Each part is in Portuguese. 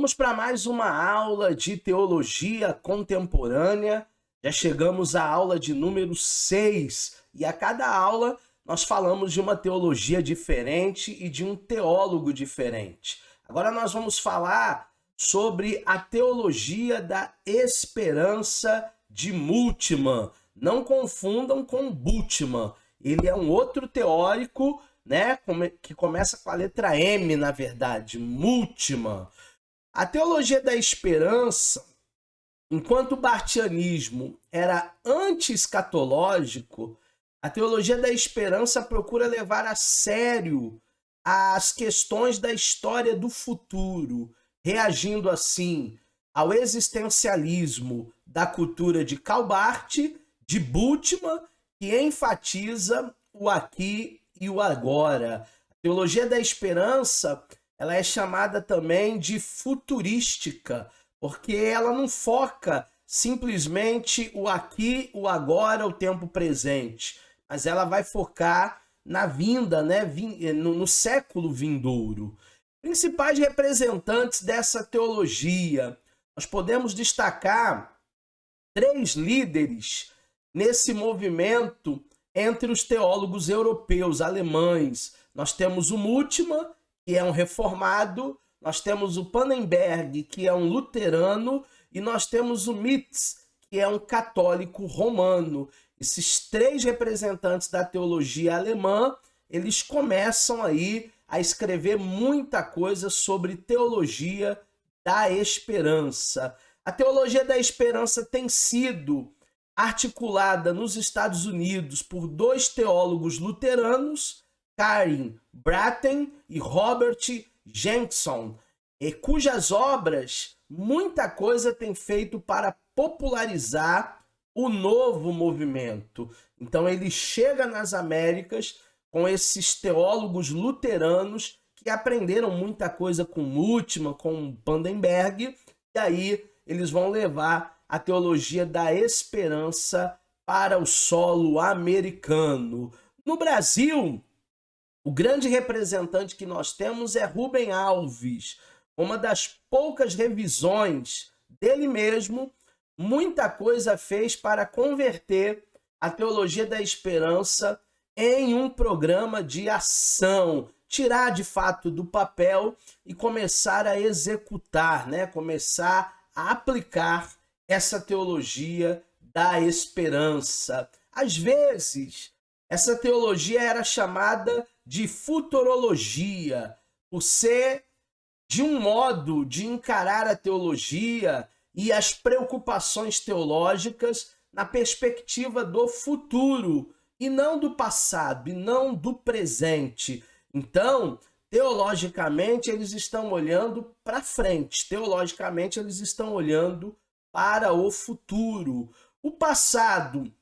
Vamos para mais uma aula de teologia contemporânea. Já chegamos à aula de número 6 e a cada aula nós falamos de uma teologia diferente e de um teólogo diferente. Agora nós vamos falar sobre a teologia da esperança de Bultmann. Não confundam com Bultmann. Ele é um outro teórico, né, que começa com a letra M, na verdade, Bultmann. A teologia da esperança, enquanto o bartianismo era anti-escatológico, a teologia da esperança procura levar a sério as questões da história do futuro, reagindo assim ao existencialismo da cultura de Karl Barth, de Bultmann, que enfatiza o aqui e o agora. A teologia da esperança, ela é chamada também de futurística, porque ela não foca simplesmente o aqui, o agora, o tempo presente, mas ela vai focar na vinda, né, no século vindouro. Principais representantes dessa teologia, nós podemos destacar 3 líderes nesse movimento entre os teólogos europeus, alemães. Nós temos o Bultmann, que é um reformado, nós temos o Pannenberg, que é um luterano, e nós temos o Mitz, que é um católico romano. Esses 3 representantes da teologia alemã, eles começam aí a escrever muita coisa sobre teologia da esperança. A teologia da esperança tem sido articulada nos Estados Unidos por 2 teólogos luteranos, Karin Braten e Robert Jenson, cujas obras muita coisa tem feito para popularizar o novo movimento. Então ele chega nas Américas com esses teólogos luteranos que aprenderam muita coisa com Bultmann, com Pannenberg, e aí eles vão levar a teologia da esperança para o solo americano. No Brasil, o grande representante que nós temos é Rubem Alves. Uma das poucas revisões dele mesmo, muita coisa fez para converter a teologia da esperança em um programa de ação, tirar de fato do papel e começar a executar, né? Começar a aplicar essa teologia da esperança. Às vezes, essa teologia era chamada de futurologia, por ser de um modo de encarar a teologia e as preocupações teológicas na perspectiva do futuro, e não do passado, e não do presente. Então, teologicamente, eles estão olhando para frente, teologicamente, eles estão olhando para o futuro. O passado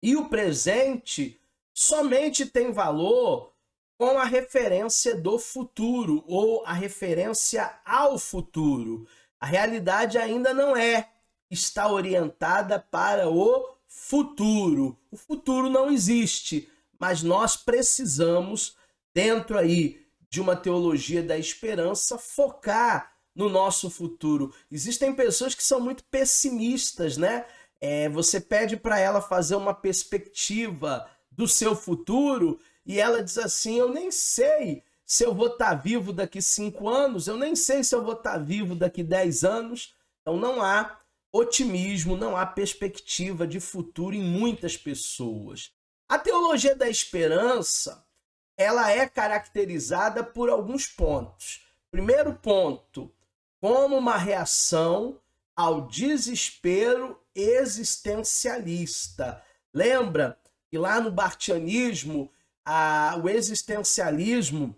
e o presente somente tem valor com a referência do futuro ou a referência ao futuro. A realidade ainda não está orientada para o futuro. O futuro não existe, mas nós precisamos, dentro aí de uma teologia da esperança, focar no nosso futuro. Existem pessoas que são muito pessimistas, né? Você pede para ela fazer uma perspectiva do seu futuro e ela diz assim: eu nem sei se eu vou estar vivo daqui 5 anos, eu nem sei se eu vou estar vivo daqui 10 anos. Então não há otimismo, não há perspectiva de futuro em muitas pessoas. A teologia da esperança, ela é caracterizada por alguns pontos. Primeiro ponto, como uma reação ao desespero existencialista. Lembra que lá no bartianismo, o existencialismo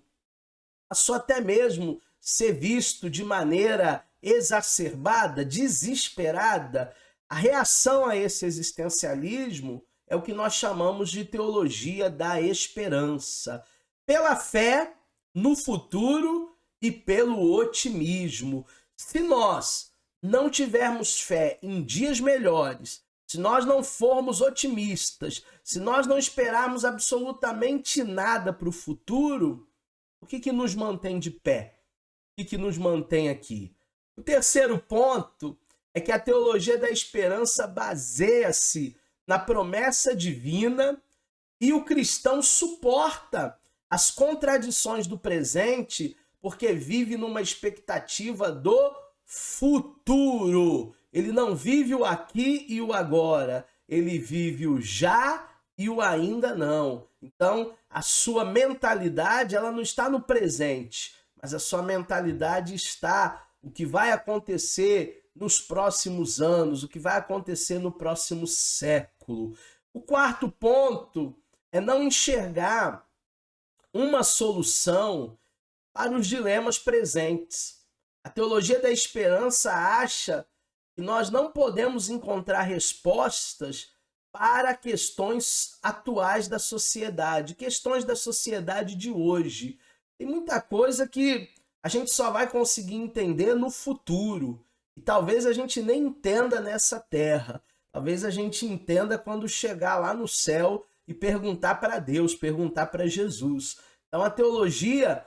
passou até mesmo ser visto de maneira exacerbada, desesperada. A reação a esse existencialismo é o que nós chamamos de teologia da esperança. Pela fé no futuro e pelo otimismo. Se nós não tivermos fé em dias melhores, se nós não formos otimistas, se nós não esperarmos absolutamente nada para o futuro, o que nos mantém de pé? O que nos mantém aqui? O terceiro ponto é que a teologia da esperança baseia-se na promessa divina e o cristão suporta as contradições do presente porque vive numa expectativa do futuro. Ele não vive o aqui e o agora, ele vive o já e o ainda não. Então, a sua mentalidade, ela não está no presente, mas a sua mentalidade está o que vai acontecer nos próximos anos, o que vai acontecer no próximo século. O quarto ponto é não enxergar uma solução para os dilemas presentes. A teologia da esperança acha que nós não podemos encontrar respostas para questões atuais da sociedade, questões da sociedade de hoje. Tem muita coisa que a gente só vai conseguir entender no futuro. E talvez a gente nem entenda nessa terra. Talvez a gente entenda quando chegar lá no céu e perguntar para Deus, perguntar para Jesus. Então a teologia,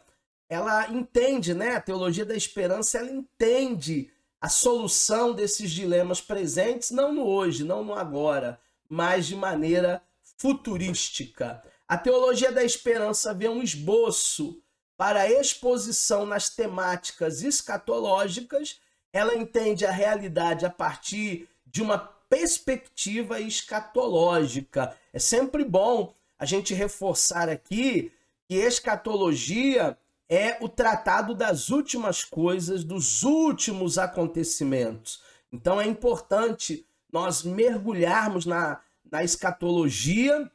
ela entende, né? A teologia da esperança, ela entende a solução desses dilemas presentes, não no hoje, não no agora, mas de maneira futurística. A teologia da esperança vê um esboço para a exposição nas temáticas escatológicas. Ela entende a realidade a partir de uma perspectiva escatológica. É sempre bom a gente reforçar aqui que escatologia é o tratado das últimas coisas, dos últimos acontecimentos. Então é importante nós mergulharmos na escatologia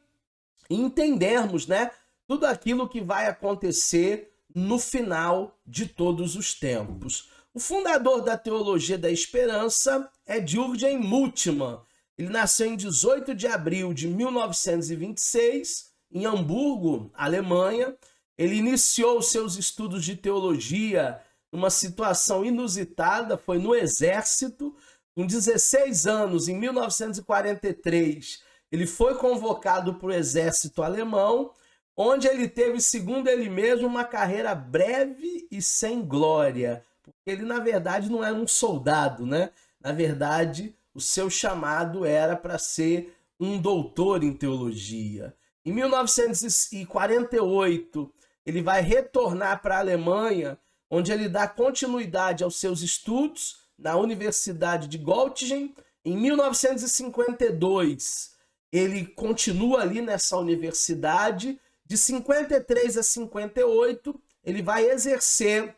e entendermos, né, tudo aquilo que vai acontecer no final de todos os tempos. O fundador da teologia da esperança é Jürgen Moltmann. Ele nasceu em 18 de abril de 1926, em Hamburgo, Alemanha. Ele iniciou seus estudos de teologia numa situação inusitada, foi no exército. Com 16 anos, em 1943, ele foi convocado para o exército alemão, onde ele teve, segundo ele mesmo, uma carreira breve e sem glória. Porque ele, na verdade, não era um soldado, né? Na verdade, o seu chamado era para ser um doutor em teologia. Em 1948, ele vai retornar para a Alemanha, onde ele dá continuidade aos seus estudos na Universidade de Göttingen. Em 1952, ele continua ali nessa universidade. De 53 a 58, ele vai exercer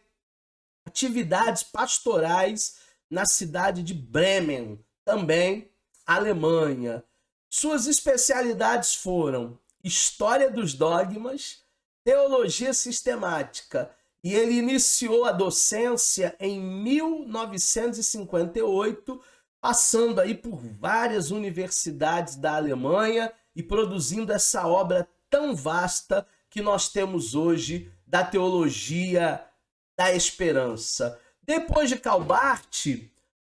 atividades pastorais na cidade de Bremen, também Alemanha. Suas especialidades foram História dos Dogmas, Teologia Sistemática, e ele iniciou a docência em 1958, passando aí por várias universidades da Alemanha e produzindo essa obra tão vasta que nós temos hoje da teologia da esperança. Depois de Calbart,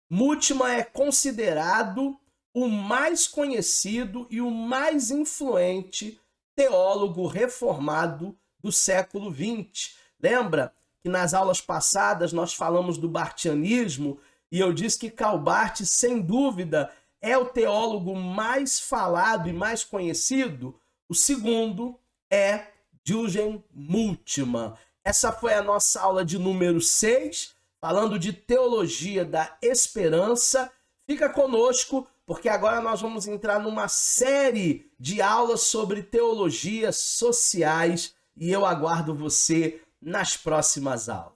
Moltmann é considerado o mais conhecido e o mais influente teólogo reformado do século XX. Lembra que nas aulas passadas nós falamos do bartianismo e eu disse que Calbart, sem dúvida, é o teólogo mais falado e mais conhecido? O segundo é Jürgen Moltmann. Essa foi a nossa aula de número 6, falando de teologia da esperança. Fica conosco, porque agora nós vamos entrar numa série de aulas sobre teologias sociais e eu aguardo você nas próximas aulas.